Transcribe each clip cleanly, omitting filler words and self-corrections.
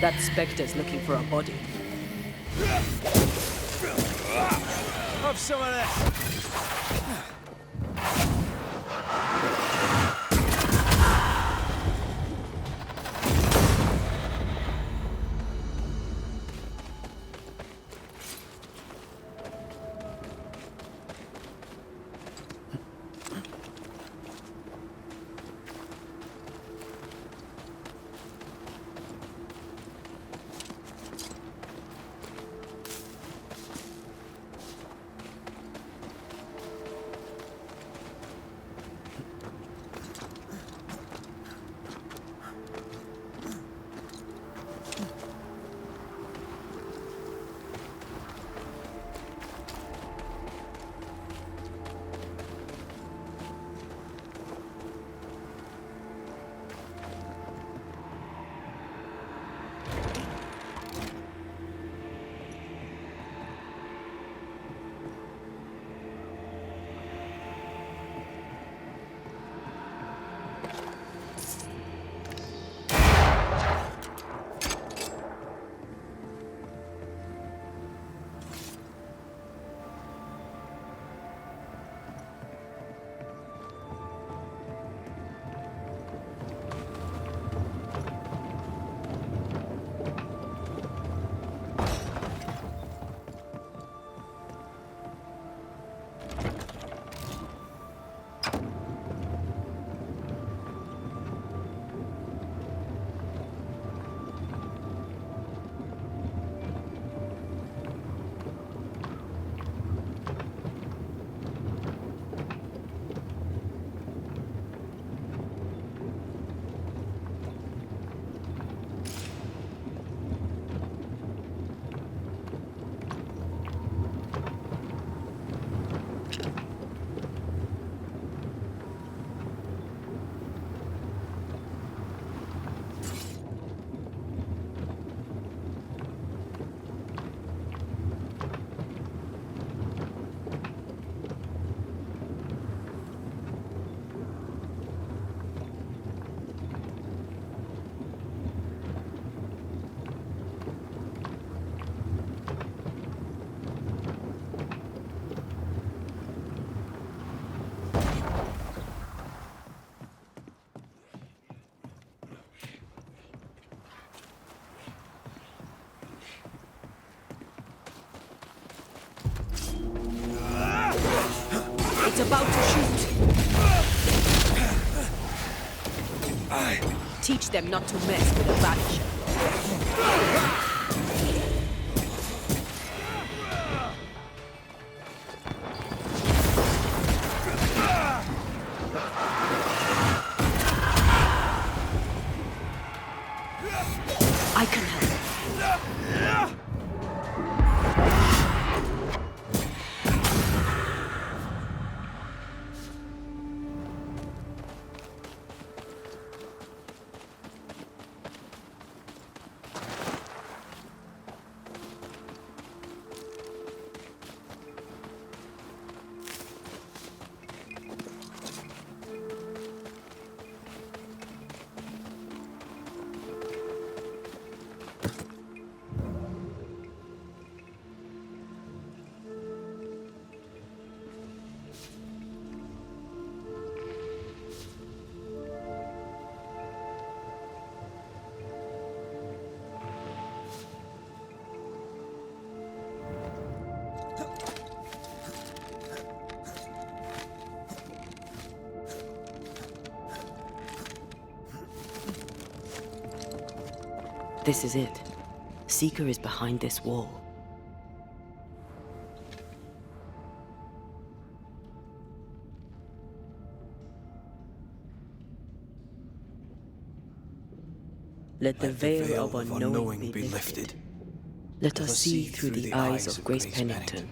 That specter's looking for a body. Have some of this. It's about to shoot. Teach them not to mess with a Banisher. I can help. This is it. Seeker is behind this wall. Let the veil of unknowing be lifted. Let us see through the eyes of Grace Pennington.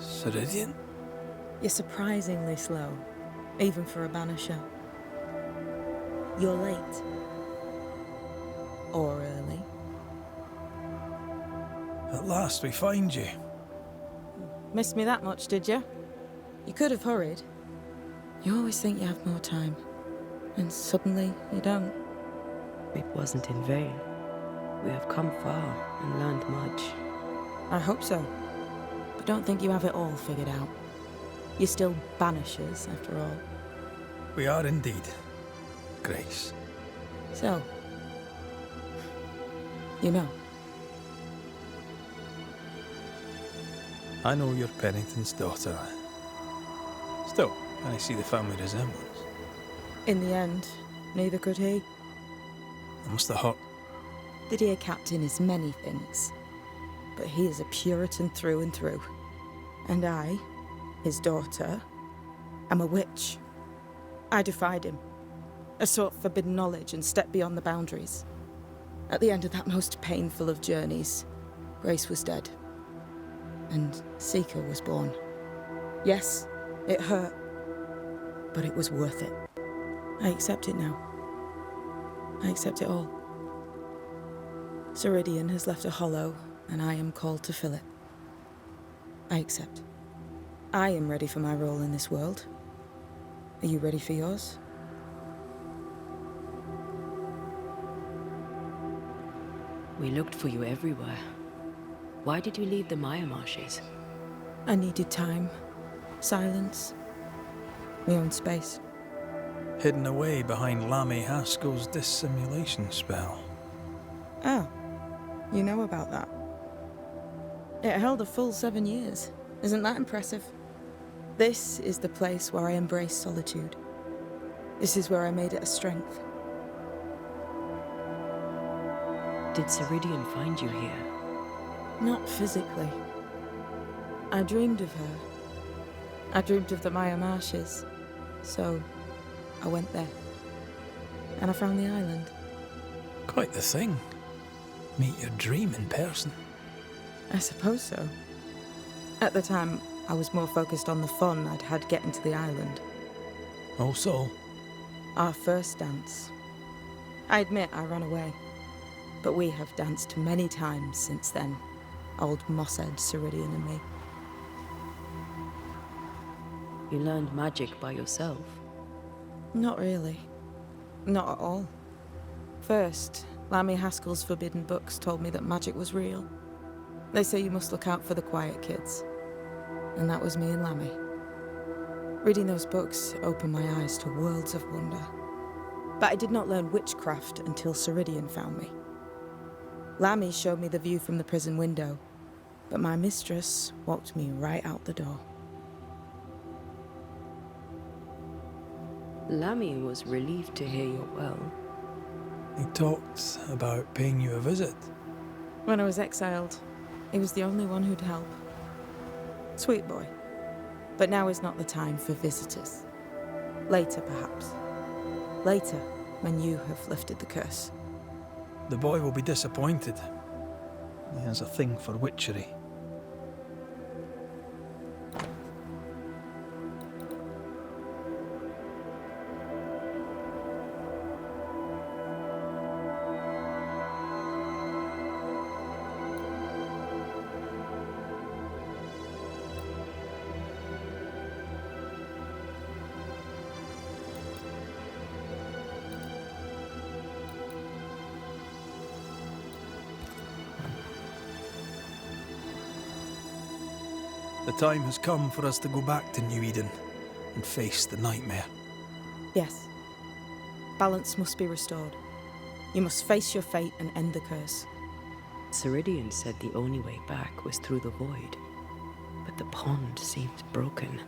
Ceridian? You're surprisingly slow, even for a Banisher. You're late. Or early. At last we find you. Missed me that much, did you? You could have hurried. You always think you have more time, and suddenly you don't. It wasn't in vain. We have come far and learned much. I hope so. But don't think you have it all figured out. You're still Banishers, after all. We are indeed, Grace. So, you know. I know you're Pennington's daughter. Still, I see the family resemblance. In the end, neither could he. It must have hurt. The dear captain is many things, but he is a Puritan through and through. And I, his daughter, am a witch. I defied him. I sought forbidden knowledge and stepped beyond the boundaries. At the end of that most painful of journeys, Grace was dead. And Seeker was born. Yes, it hurt, but it was worth it. I accept it now. I accept it all. Ceridian has left a hollow, and I am called to fill it. I accept. I am ready for my role in this world. Are you ready for yours? We looked for you everywhere. Why did you leave the Maya marshes? I needed time, silence, my own space. Hidden away behind Lammy Haskell's dissimulation spell. Oh, you know about that. It held a full 7 years. Isn't that impressive? This is the place where I embrace solitude. This is where I made it a strength. Did Ceridian find you here? Not physically. I dreamed of her. I dreamed of the Maya marshes. So, I went there. And I found the island. Quite the thing. Meet your dream in person. I suppose so. At the time, I was more focused on the fun I'd had getting to the island. Also, Our first dance. I admit I ran away. But we have danced many times since then. Old Mossad, Ceridian and me. You learned magic by yourself. Not really. Not at all. First, Lammy Haskell's forbidden books told me that magic was real. They say you must look out for the quiet kids. And that was me and Lammy. Reading those books opened my eyes to worlds of wonder. But I did not learn witchcraft until Ceridian found me. Lammy showed me the view from the prison window, but my mistress walked me right out the door. Lammy was relieved to hear you're well. he talked about paying you a visit. When I was exiled, he was the only one who'd help. Sweet boy. But now is not the time for visitors. Later, perhaps. Later, when you have lifted the curse. The boy will be disappointed. He has a thing for witchery. The time has come for us to go back to New Eden and face the nightmare. Yes. Balance must be restored. You must face your fate and end the curse. Ceridian said the only way back was through the void. But the pond seems broken.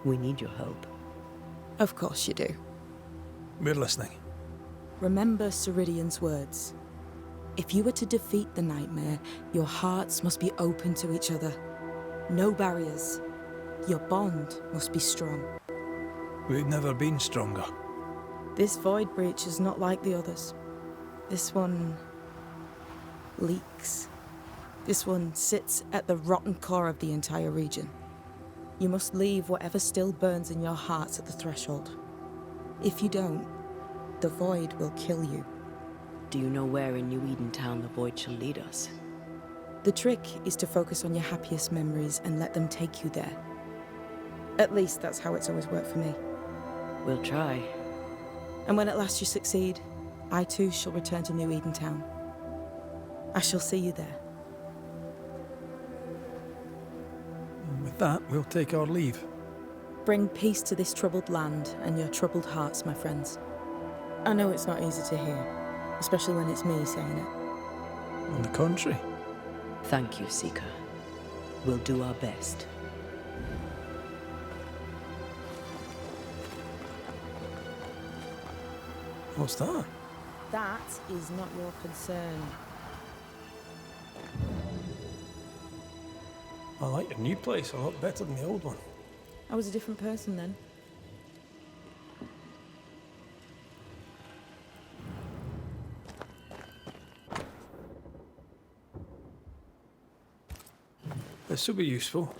We need your help. Of course you do. We're listening. Remember Ceridian's words. If you were to defeat the nightmare, your hearts must be open to each other. No barriers. Your bond must be strong. We've never been stronger. This void breach is not like the others. This one leaks. This one sits at the rotten core of the entire region. You must leave whatever still burns in your hearts at the threshold. If you don't, the void will kill you. Do you know where in New Eden Town the void shall lead us? The trick is to focus on your happiest memories and let them take you there. At least that's how it's always worked for me. We'll try. And when at last you succeed, I too shall return to New Eden Town. I shall see you there. And with that, we'll take our leave. Bring peace to this troubled land and your troubled hearts, my friends. I know it's not easy to hear, especially when it's me saying it. On the contrary. Thank you, Seeker. We'll do our best. What's that? That is not your concern. I like your new place a lot better than the old one. I was a different person then. This will be useful.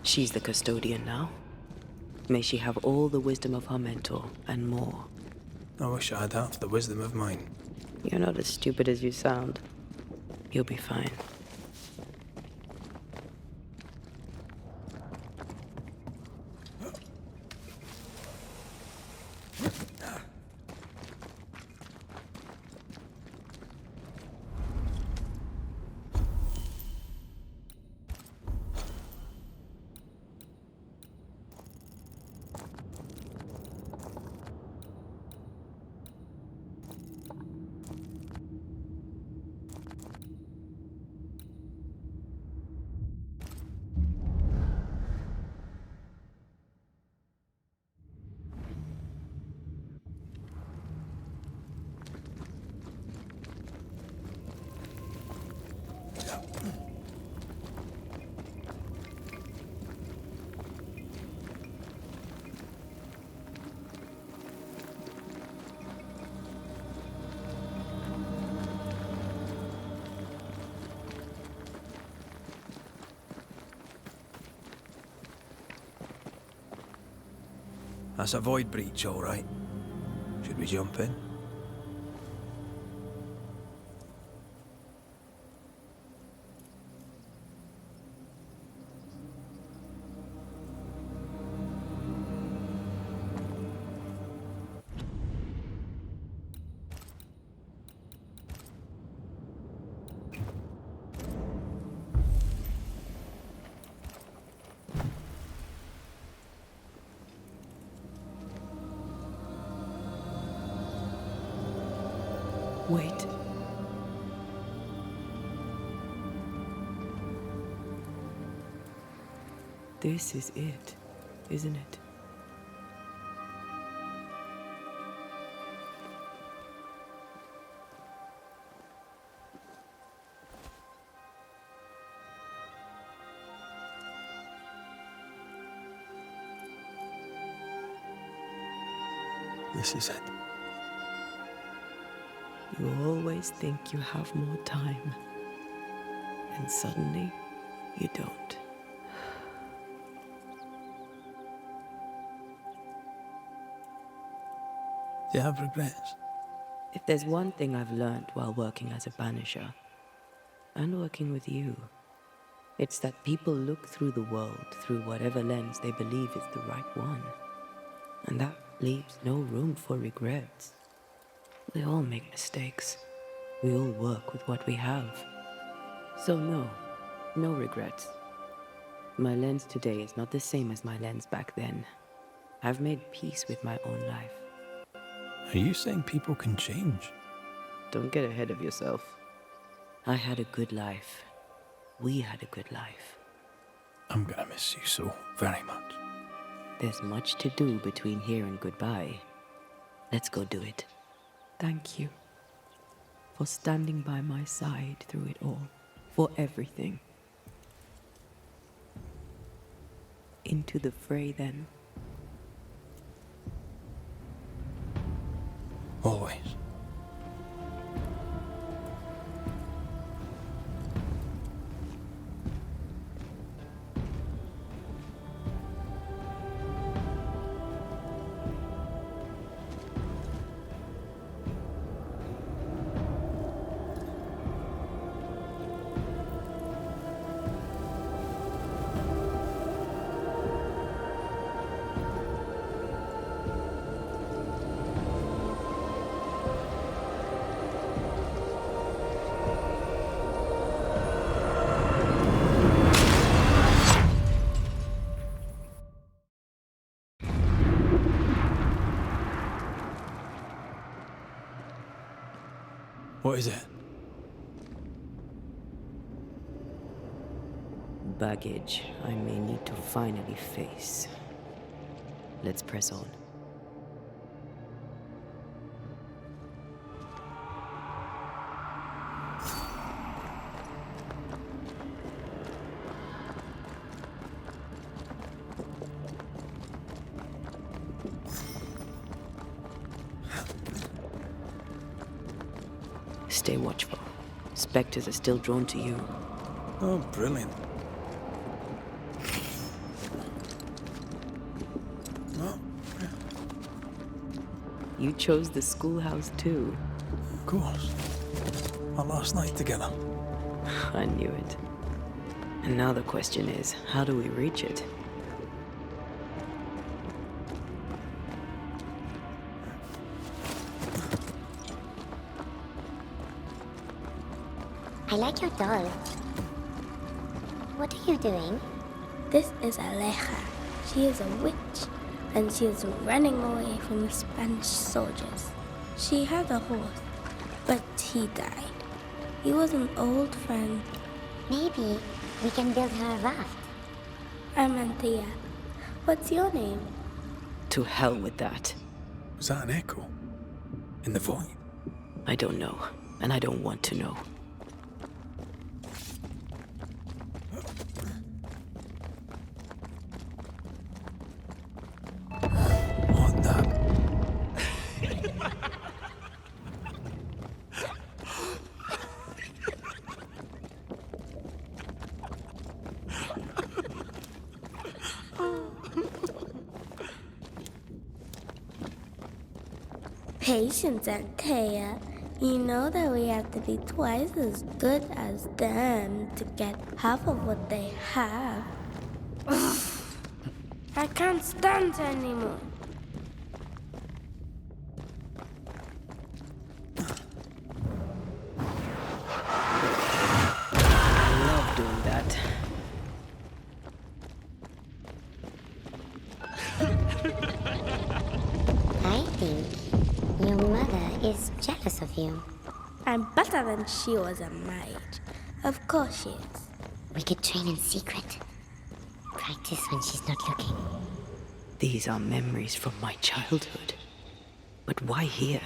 She's the custodian now. May she have all the wisdom of her mentor, and more. I wish I had half the wisdom of mine. You're not as stupid as you sound. You'll be fine. That's a void breach, all right. Should we jump in? Wait. This is it, isn't it? This is it. You always think you have more time, and suddenly you don't. Do you have regrets? If there's one thing I've learned while working as a Banisher, and working with you, it's that people look through the world through whatever lens they believe is the right one. And that leaves no room for regrets. We all make mistakes. We all work with what we have. So no regrets. My lens today is not the same as my lens back then. I've made peace with my own life. Are you saying people can change? Don't get ahead of yourself. I had a good life. We had a good life. I'm gonna miss you so very much. There's much to do between here and goodbye. Let's go do it. Thank you for standing by my side through it all. For everything. Into the fray, then. Always. What is it? Baggage I may need to finally face. Let's press on. Stay watchful. Specters are still drawn to you. Oh, brilliant. Oh, You chose the schoolhouse too. of course. Our last night together. I knew it. And now the question is, how do we reach it? I like your doll. What are you doing? This is Aleja. She is a witch, and she is running away from the Spanish soldiers. She had a horse, but he died. He was an old friend. Maybe we can build her a raft. I'm Antea. What's your name? To hell with that. Was that an echo? In the void? I don't know, and I don't want to know. What the? Patience, Antea. You know that we have to be twice as good as them to get half of what they have. I can't stand her anymore. I love doing that. I think your mother is jealous of you. I'm better than she was at my age. Of course she is. We could train in secret. Practice when she's not looking. These are memories from my childhood. But why here?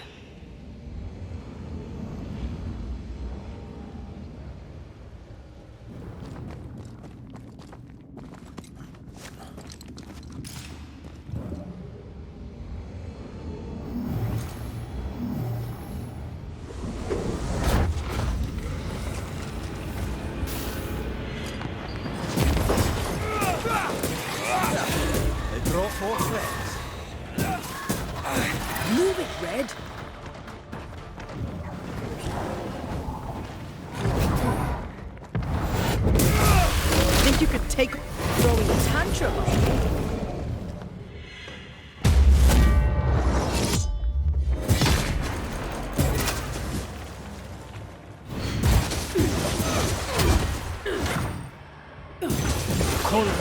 They brought more friends. Move it, Red! Think you could take throwing a tantrum? Call me.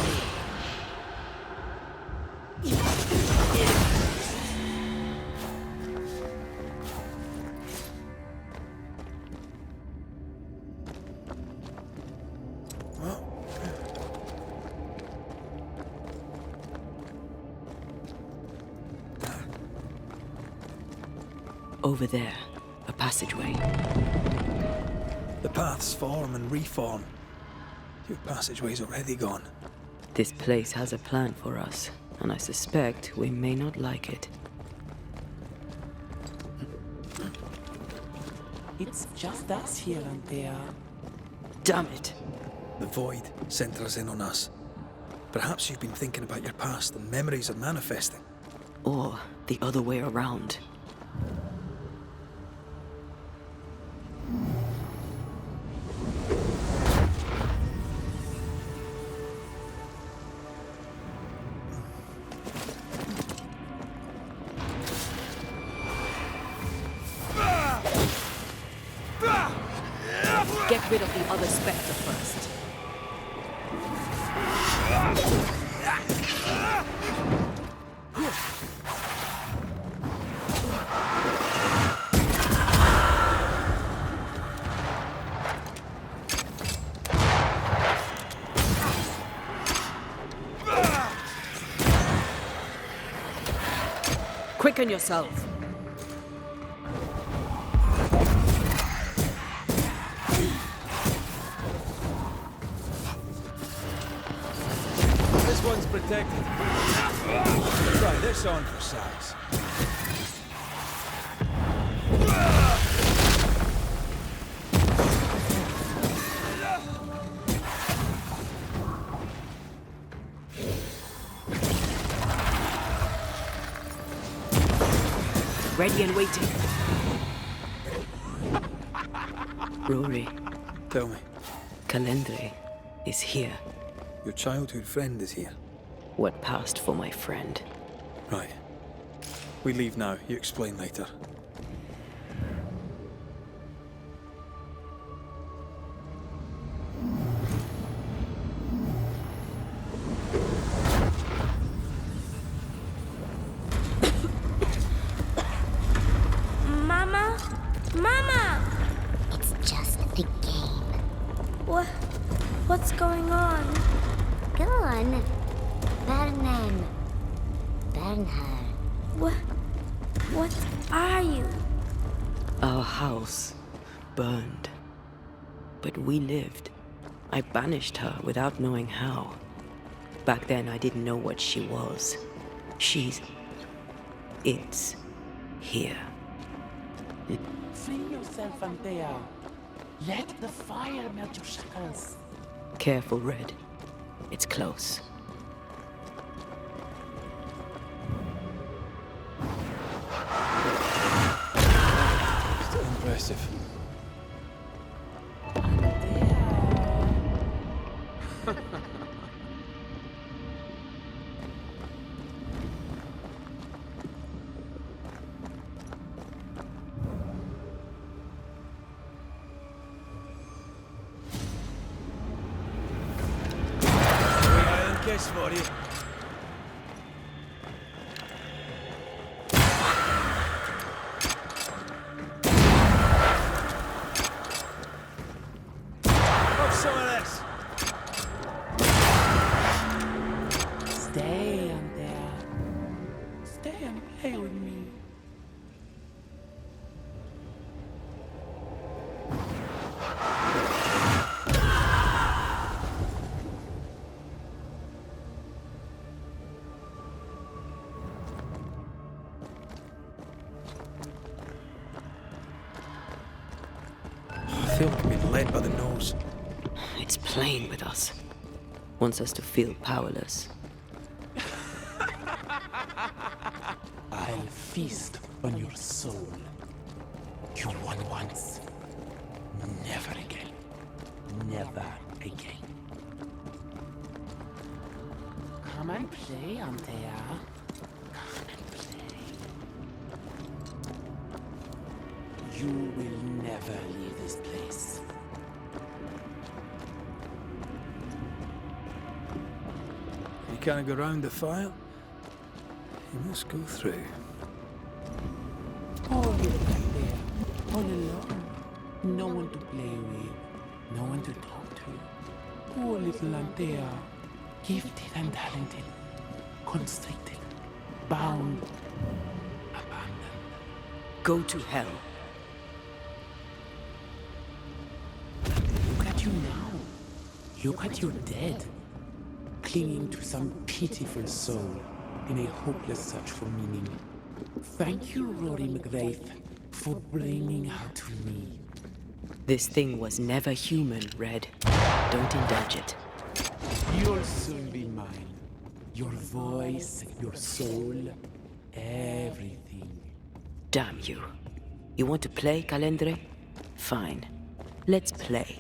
Over there, a passageway. The paths form and reform. Your passageway's already gone. This place has a plan for us, and I suspect we may not like it. It's just us here, Antea. Damn it! The void sent us in on us. Perhaps you've been thinking about your past and memories are manifesting. Or the other way around. Get rid of the other specter first. Quicken yourself. This one's protected. Try this on for size. Ready and waiting. Rory, Tell me, Calendre is here. your childhood friend is here. What passed for my friend? Right. We leave now. You explain later. Mama? Mama! It's just a game. What's going on? Go on. Burn Burn her. What are you? Our house burned. But we lived. I banished her without knowing how. Back then, I didn't know what she was. It's here. Free yourself, Antea. Let the fire melt your shackles. Careful, Red. It's close. Still impressive. Kiss for you. Have some of this. Stay, Antea. Stay and play with me. I feel like I'm being led by the nose. It's playing with us. Wants us to feel powerless. I'll feast on your soul. You won once. Never again. Never again. Come and play, Antea. Come and play. You will never leave this place. You can't go round the fire. You must go through. Oh, little Antea. All alone. No one to play with. No one to talk to. Oh, little Antea. Gifted and talented. Constricted. Bound. Abandoned. Go to hell. look at your dead, clinging to some pitiful soul in a hopeless search for meaning. Thank you, Rory McRaith, for bringing her to me. This thing was never human, Red. Don't indulge it. You'll soon be mine. Your voice, your soul, everything. Damn you. You want to play, Calendre? Fine. Let's play.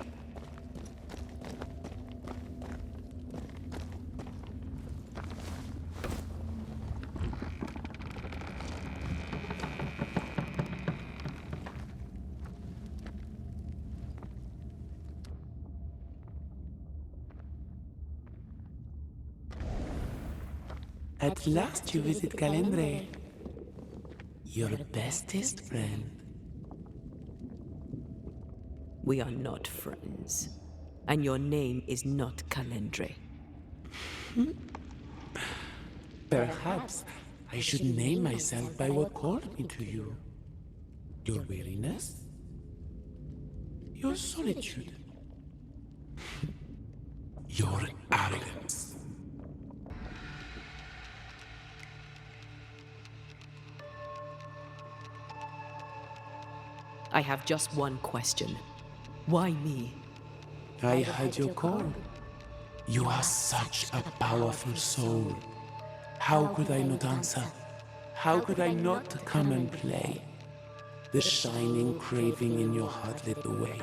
At last you visit Calendre, your bestest friend. We are not friends. And your name is not Calendre. Perhaps I should name myself by what called me to you. Your weariness? Your solitude? Your arrogance? I have just one question. Why me? I heard your call. You are such a powerful soul. How could I not answer? How could I not come and play? The shining craving in your heart led the way.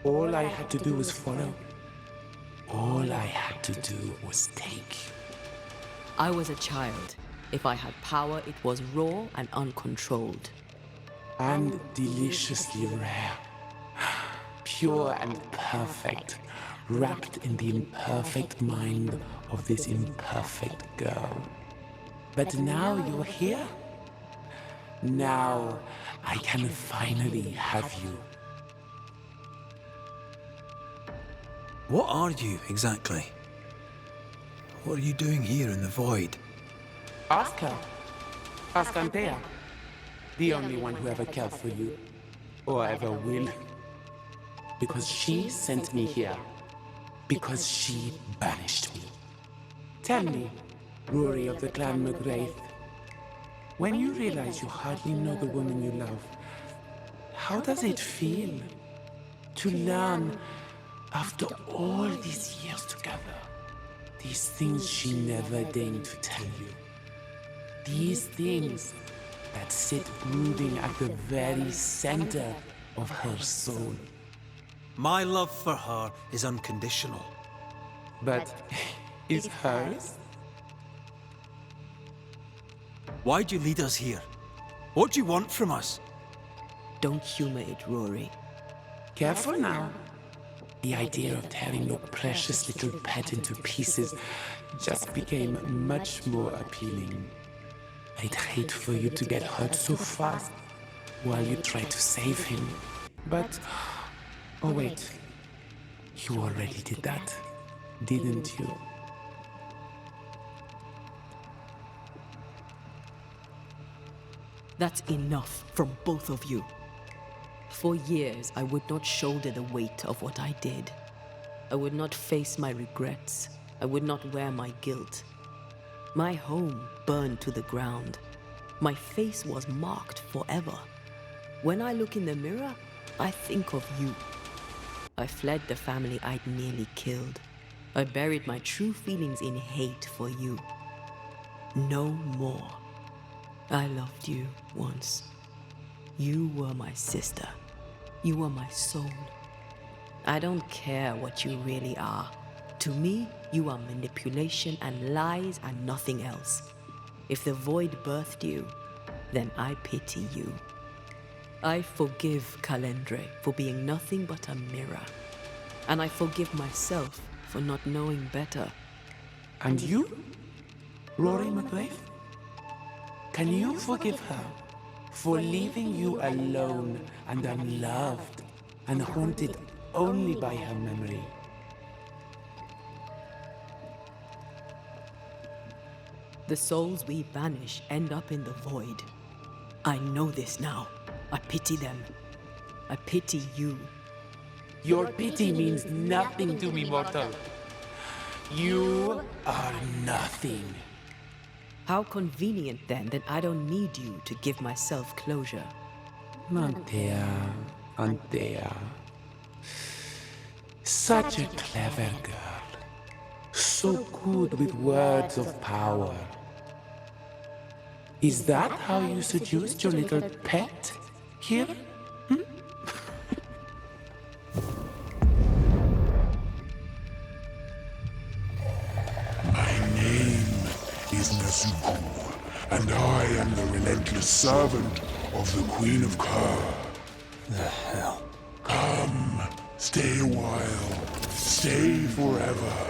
All I had to do was follow. All I had to do was take. I was a child. If I had power, it was raw and uncontrolled. And deliciously rare. Pure and perfect, wrapped in the imperfect mind of this imperfect girl. But now you're here. Now I can finally have you. What are you, exactly? What are you doing here in the void? Ask her. Ask Antea. The only one who ever cared for you. Or ever will. Because she sent me here. Because she banished me. Tell me, Rory of the clan McRaith, when you realize you hardly know the woman you love, how does it feel to learn, after all these years together, these things she never deigned to tell you? These things that sit brooding at the very center of her soul. My love for her is unconditional. But is hers? Why'd you lead us here? What do you want from us? Don't humor it, Rory. Careful now. The idea of tearing your precious little pet into pieces just became much more appealing. I'd hate for you to get hurt so fast while you try to save him. But, oh wait, you already did that, didn't you? That's enough from both of you. For years, I would not shoulder the weight of what I did. I would not face my regrets. I would not wear my guilt. My home burned to the ground. My face was marked forever. When I look in the mirror, I think of you. I fled the family I'd nearly killed. I buried my true feelings in hate for you. No more. I loved you once. You were my sister. You were my soul. I don't care what you really are. To me, you are manipulation and lies and nothing else. If the void birthed you, then I pity you. I forgive Calendre for being nothing but a mirror. And I forgive myself for not knowing better. And you, Rory McRaith? Can you forgive her for leaving you alone and unloved and haunted only by her memory? The souls we banish end up in the void. I know this now. I pity them. I pity you. Your pity means nothing to me, mortal. You are nothing. How convenient then that I don't need you to give myself closure. Antea, Antea. Such a clever girl. So good with words of power. Is that how you seduced your little pet here? My name is Nezuko, and I am the relentless servant of the Queen of Kerr. The hell? Come, stay a while, stay forever.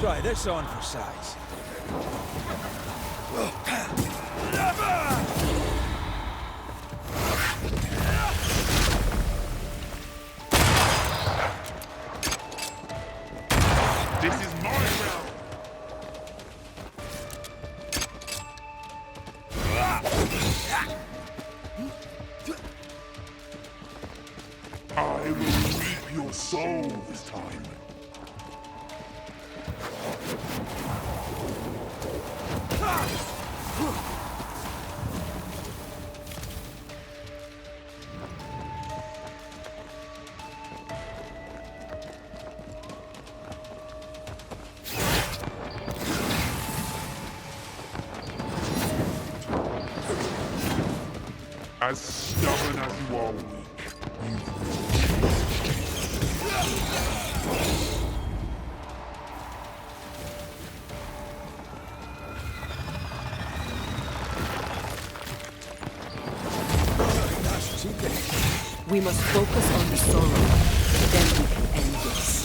Try this on for size. This is my realm. I will reap your soul this time. As stubborn as you are weak, We must focus on the sorrow. Then we can end this.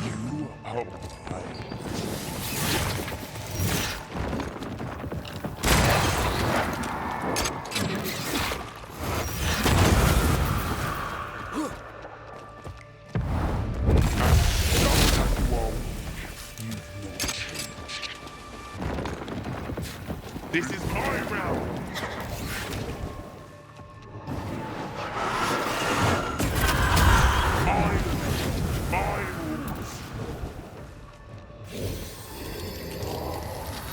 you are mine. This is my realm! My rules!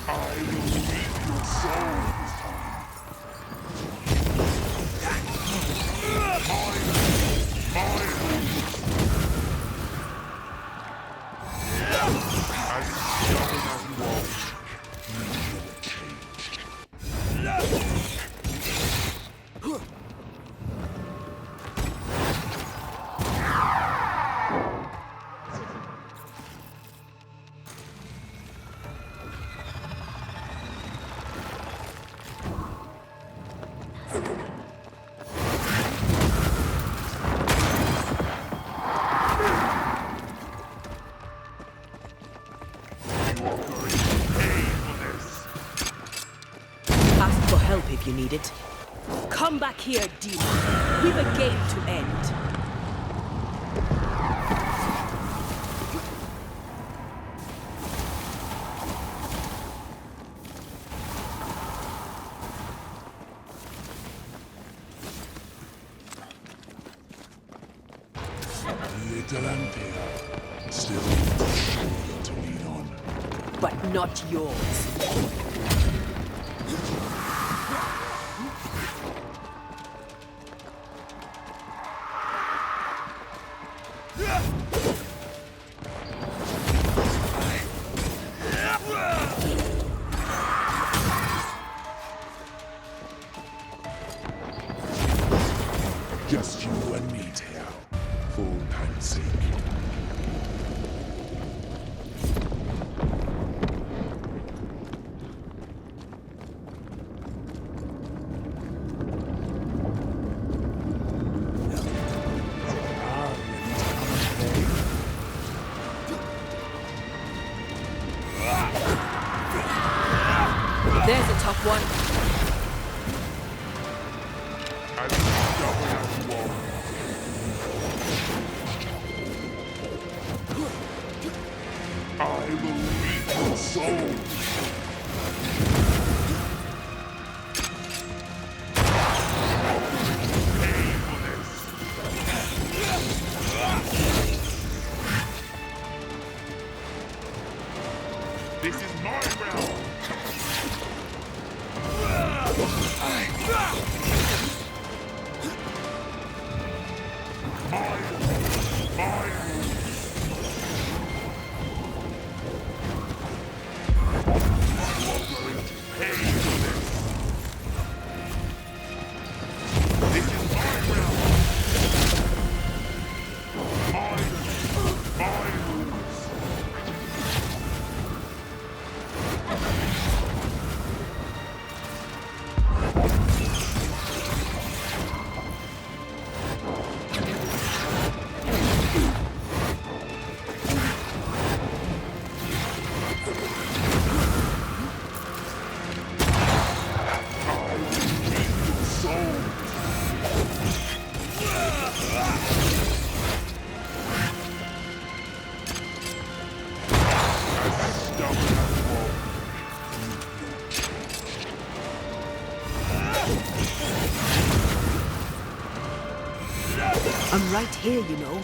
I will reap your soul this time. My rules! As stubborn as you are, you never change. Ask for help if you need it. Come back here, demon. We've a game to end. Little Antea, still a shoulder to lean on. But not yours. Just you and me, Teo. For time's sake. There's a tough one. I will reap your soul. This is my realm. I'm right here, you know.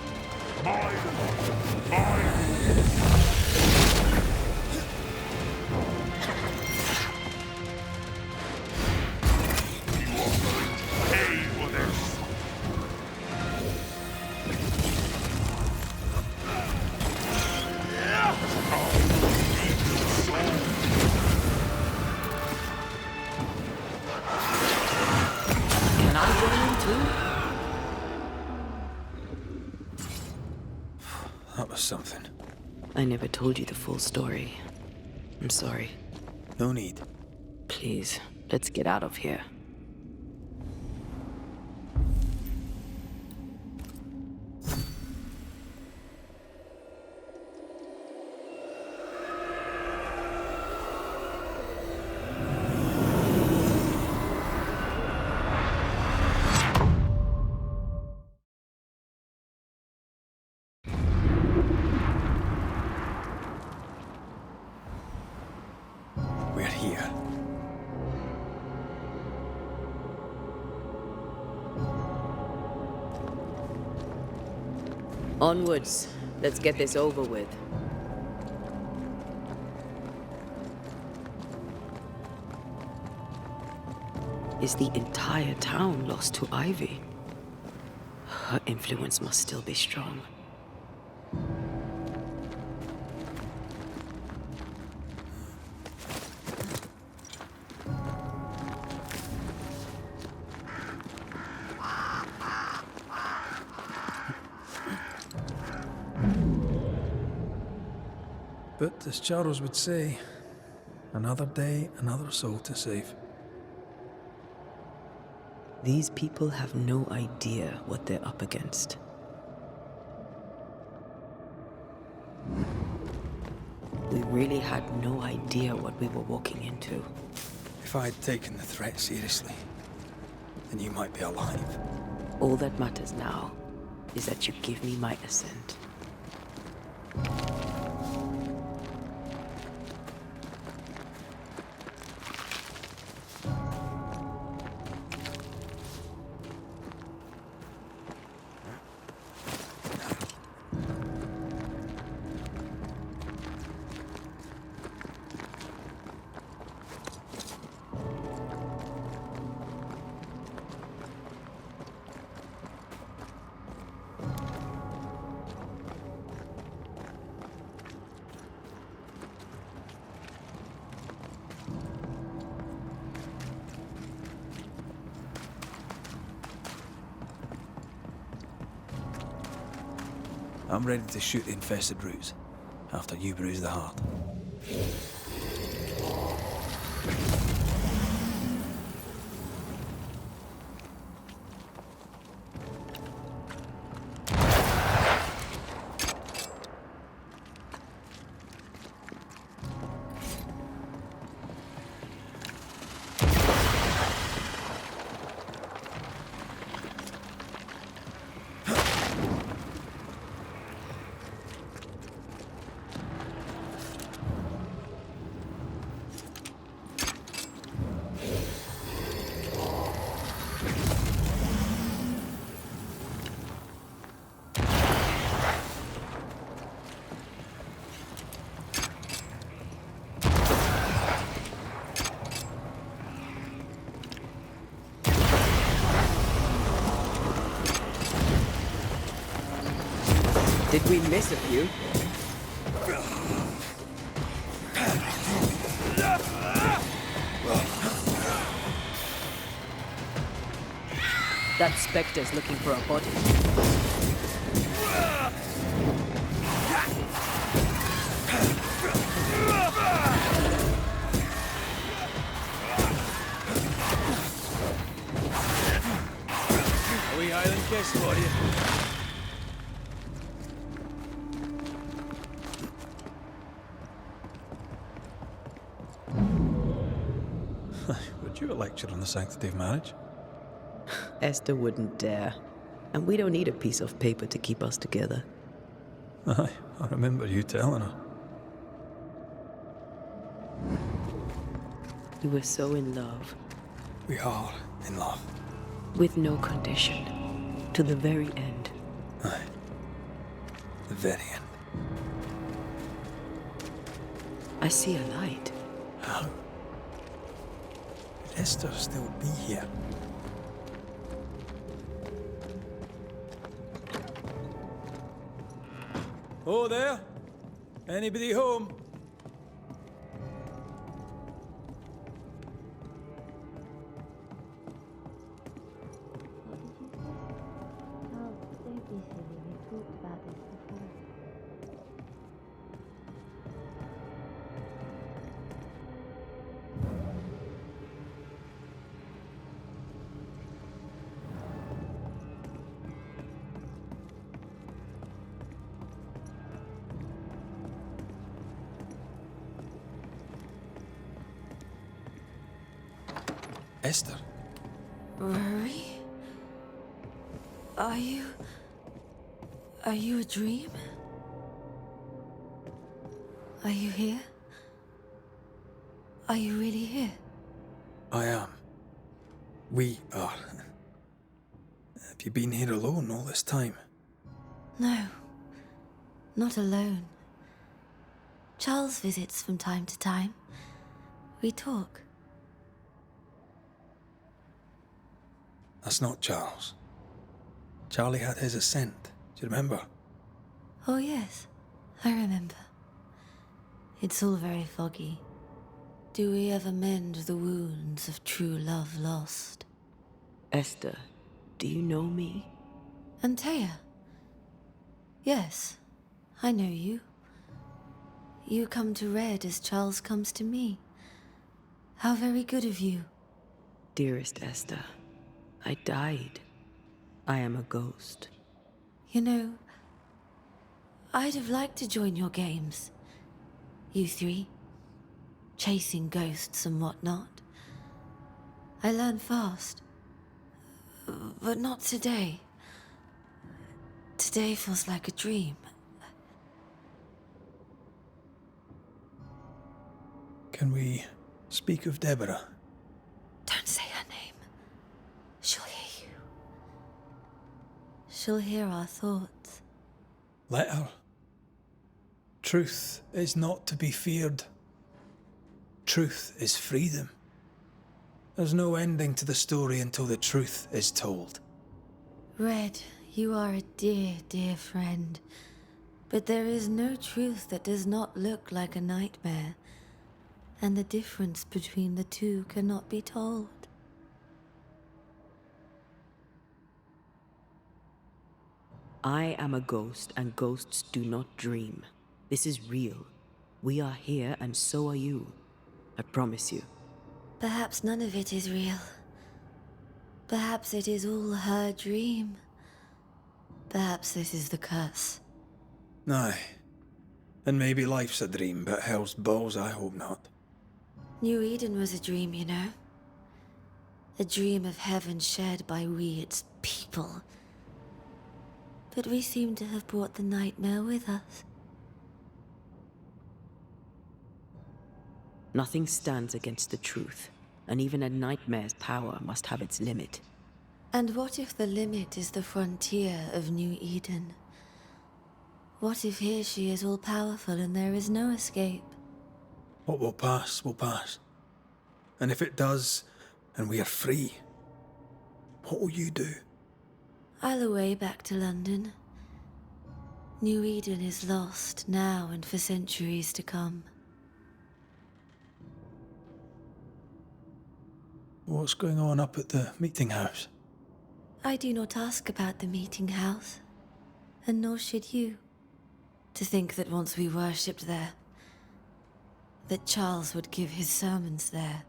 Can I join in too? That was something. I never told you the full story. I'm sorry. No need. Please, let's get out of here. We're here. Onwards. Let's get this over with. Is the entire town lost to Ivy? Her influence must still be strong. But as Charles would say, another day, another soul to save. These people have no idea what they're up against. We really had no idea what we were walking into. If I had taken the threat seriously, then you might be alive. All that matters now is that you give me my assent. I'm ready to shoot the infested roots, after you bruise the heart. Did we miss a few? That specter's looking for a body. A wee island kiss for you. Would you a lecture on the sanctity of marriage? Esther wouldn't dare. And we don't need a piece of paper to keep us together. Aye, I remember you telling her. We were so in love, We are in love. with no condition, to the very end. Aye. The very end. I see a light. How? Would Esther still be here? Oh, there? Anybody home? Don't be silly. We talked about this before. Esther? Rory? Are you a dream? Are you here? Are you really here? I am. We are. Have you been here alone all this time? No, not alone. Charles visits from time to time. We talk. That's not Charles. Charlie had his assent. Do you remember? Oh yes, I remember. It's all very foggy. Do we ever mend the wounds of true love lost? Esther, do you know me? Antea? Yes, I know you. You come to Red as Charles comes to me. How very good of you. Dearest Esther, I died. I am a ghost. You know, I'd have liked to join your games. You three. Chasing ghosts and whatnot. I learn fast. But not today. Today feels like a dream. Can we speak of Deborah? Don't say her name. She'll hear you. She'll hear our thoughts. Let her. Truth is not to be feared. Truth is freedom. There's no ending to the story until the truth is told. Red, you are a dear, dear friend. But there is no truth that does not look like a nightmare. And the difference between the two cannot be told. I am a ghost, and ghosts do not dream. This is real. We are here, and so are you. I promise you. Perhaps none of it is real. Perhaps it is all her dream. Perhaps this is the curse. Aye. And maybe life's a dream, but hell's balls, I hope not. New Eden was a dream, you know. A dream of heaven shared by we, its people. But we seem to have brought the nightmare with us. Nothing stands against the truth, and even a nightmare's power must have its limit. And what if the limit is the frontier of New Eden? What if here she is all-powerful and there is no escape? What will pass, will pass. And if it does, and we are free, what will you do? I'll away back to London. New Eden is lost now and for centuries to come. What's going on up at the meeting house? I do not ask about the meeting house, and nor should you. To think that once we worshipped there, that Charles would give his sermons there.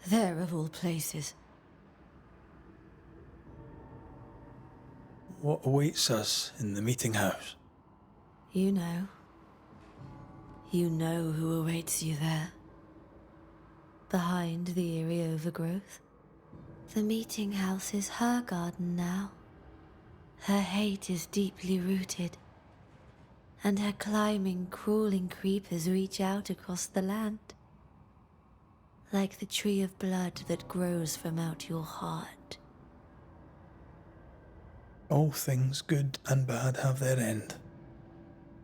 There of all places. What awaits us in the meeting house? You know. You know who awaits you there. Behind the eerie overgrowth. The meeting house is her garden now. Her hate is deeply rooted. And her climbing, crawling creepers reach out across the land. Like the tree of blood that grows from out your heart. All things good and bad have their end.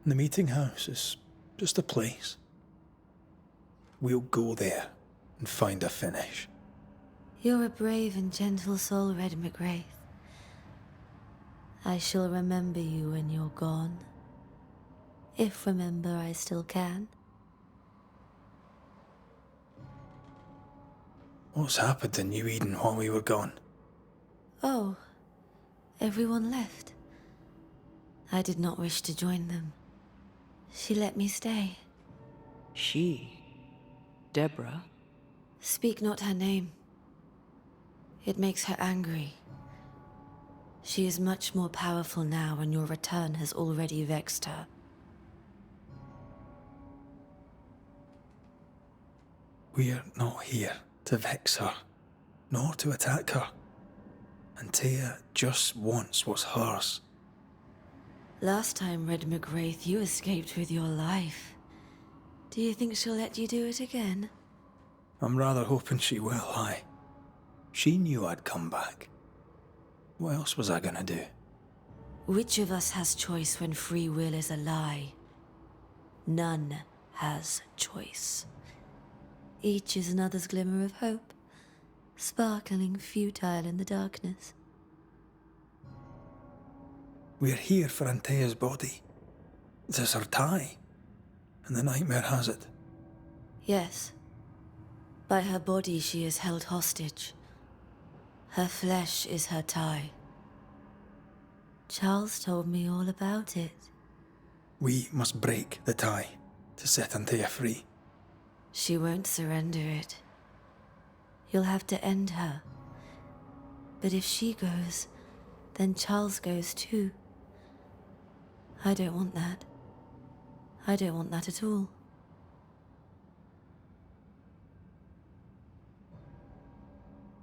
The meeting house is just a place. We'll go there and find a finish. You're a brave and gentle soul, Red McRaith. I shall remember you when you're gone. If remember I still can. What's happened in New Eden while we were gone? Oh, everyone left. I did not wish to join them. She let me stay. She? Deborah? Speak not her name. It makes her angry. She is much more powerful now, and your return has already vexed her. We're not here to vex her, nor to attack her. Antea just wants what's hers. Last time, Red McRaith, you escaped with your life. Do you think she'll let you do it again? I'm rather hoping she will, aye. She knew I'd come back. What else was I gonna do? Which of us has choice when free will is a lie? None has choice. Each is another's glimmer of hope, sparkling futile in the darkness. We're here for Antea's body. It is her tie, and the nightmare has it. Yes. By her body she is held hostage. Her flesh is her tie. Charles told me all about it. We must break the tie to set Antea free. She won't surrender it. You'll have to end her. But if she goes, then Charles goes too. I don't want that. I don't want that at all.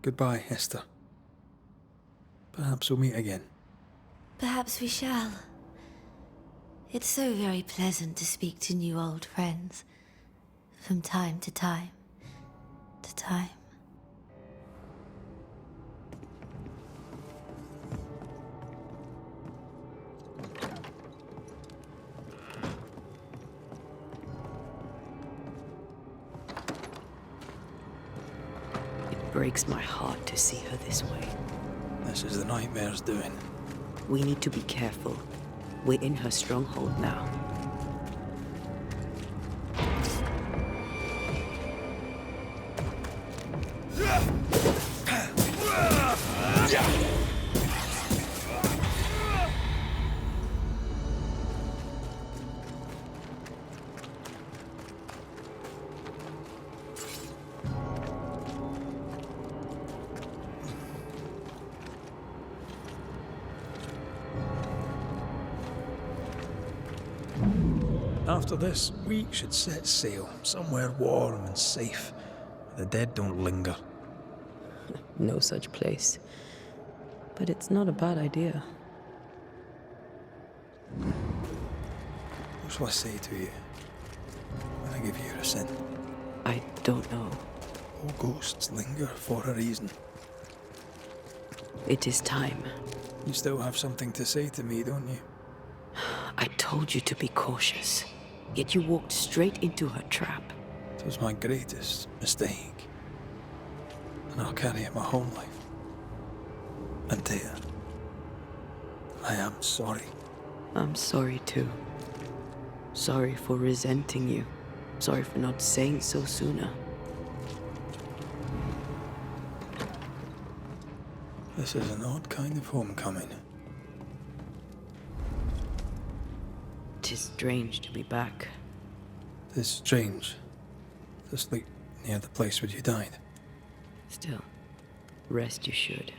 Goodbye, Esther. Perhaps we'll meet again. Perhaps we shall. It's so very pleasant to speak to new old friends. From time to time. To time. It breaks my heart to see her this way. This is the nightmare's doing. We need to be careful. We're in her stronghold now. After this, we should set sail somewhere warm and safe, where the dead don't linger. No such place. But it's not a bad idea. What shall I say to you when I give you your assent? I don't know. All ghosts linger for a reason. It is time. You still have something to say to me, don't you? I told you to be cautious. Yet you walked straight into her trap. It was my greatest mistake. And I'll carry it my whole life. Antea, I am sorry. I'm sorry too. Sorry for resenting you. Sorry for not saying so sooner. This is an odd kind of homecoming. Tis strange to be back. It's strange to sleep near the place where you died. Still, rest you should.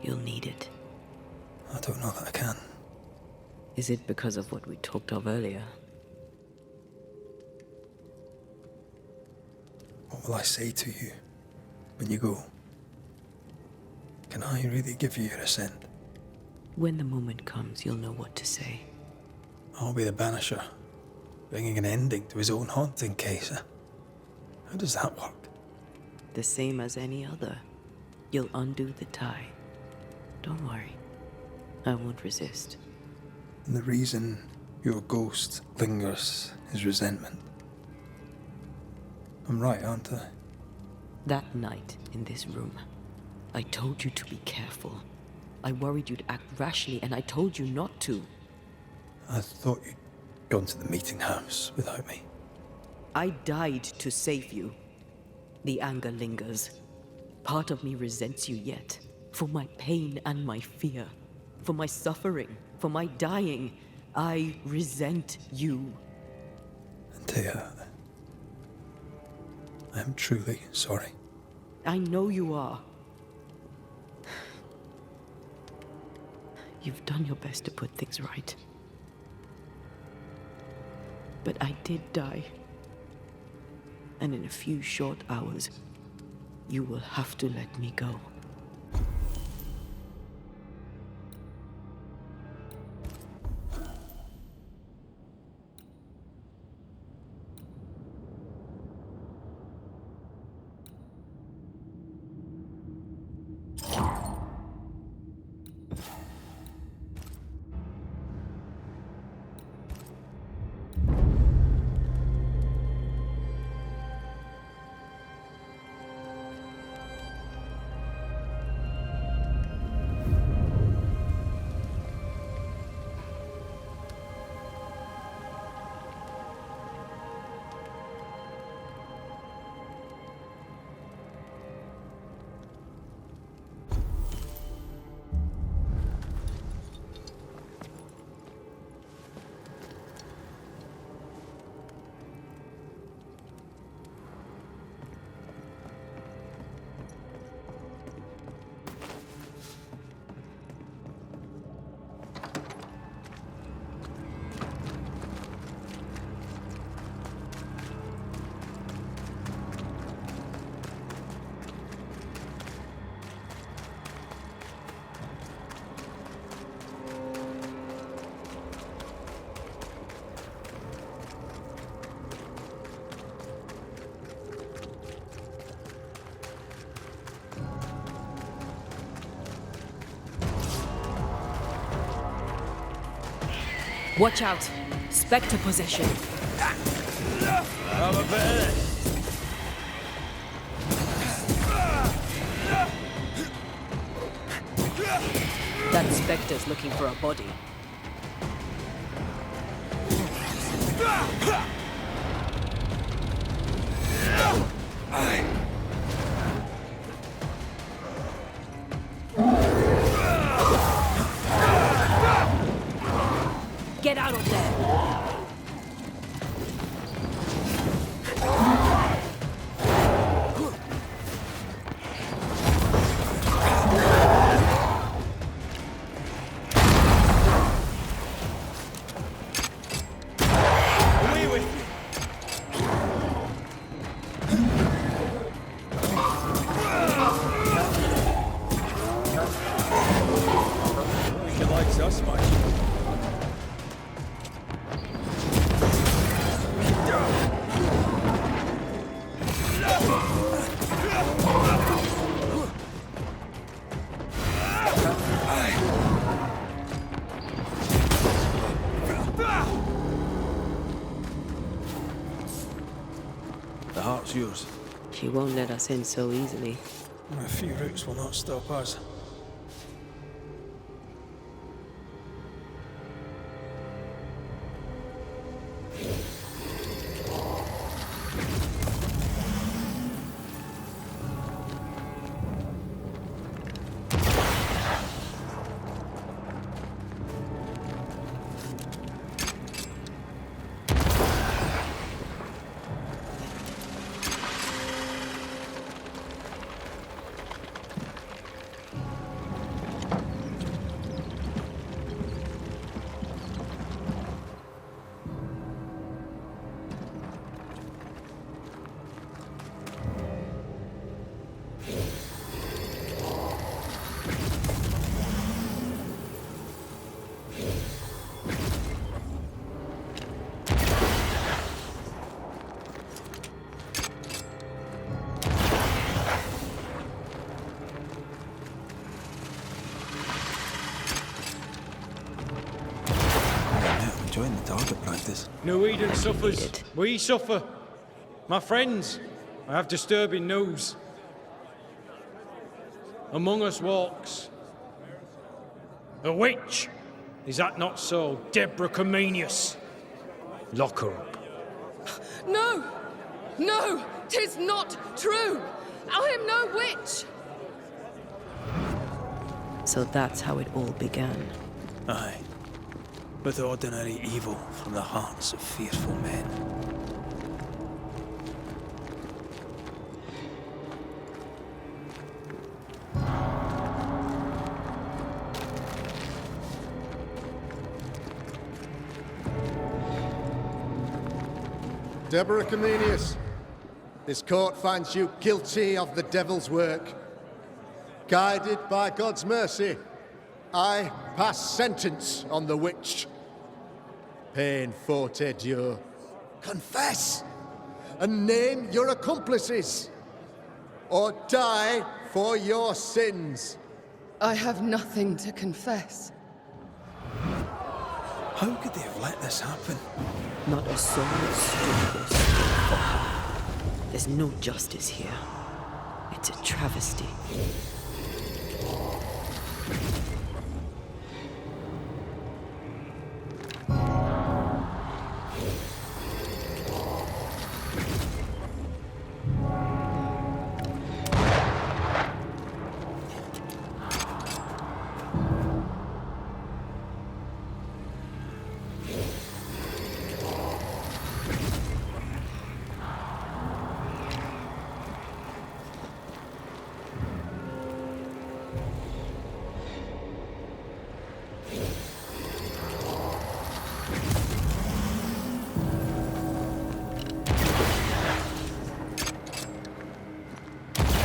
You'll need it. I don't know that I can. Is it because of what we talked of earlier? What will I say to you when you go? Can I really give you your assent? When the moment comes, you'll know what to say. I'll be the Banisher, bringing an ending to his own haunting case. How does that work? The same as any other. You'll undo the tie. Don't worry. I won't resist. And the reason your ghost lingers is resentment. I'm right, aren't I? That night in this room, I told you to be careful. I worried you'd act rashly, and I told you not to. I thought you'd gone to the meeting house without me. I died to save you. The anger lingers. Part of me resents you yet. For my pain and my fear. For my suffering. For my dying. I resent you. Antea, I am truly sorry. I know you are. You've done your best to put things right. But I did die. And in a few short hours, you will have to let me go. Watch out! Spectre possession. Have a bit of this. That Spectre's looking for a body. Get out of there! Away with you. He likes us much. The heart's yours. She won't let us in so easily. A few routes will not stop us. Enjoying the target practice. No Eden suffers. it. We suffer. My friends, I have disturbing news. Among us walks a witch. Is that not so, Deborah Comenius? Lock her up. No! No! 'Tis not true! I am no witch! So that's how it all began. Aye. With ordinary evil from the hearts of fearful men. Deborah Comenius, this court finds you guilty of the devil's work. Guided by God's mercy, I pass sentence on the witch. Pain forte Dieu. Confess and name your accomplices, or die for your sins. I have nothing to confess. How could they have let this happen? Not a soul stood or stood for her. There's no justice here. It's a travesty.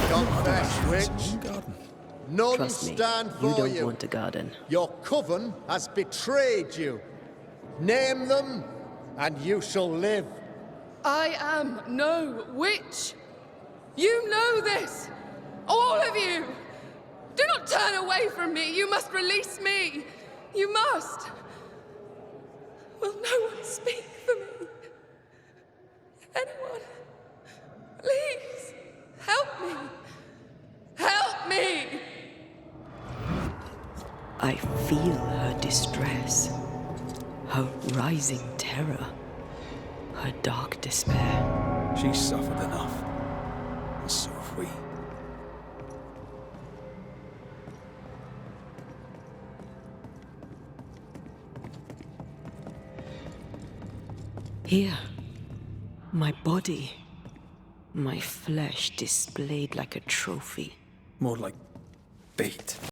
Confess, witch. None Trust me, stand you for don't you. want a garden. Your coven has betrayed you. Name them, and you shall live. I am no witch! You know this! All of you! Do not turn away from me! You must release me! You must! Will no one speak for me? Anyone? Please, help me! Help me! I feel her distress, her rising terror, her dark despair. She's suffered enough. And so have we. Here, my body, my flesh displayed like a trophy. More like bait.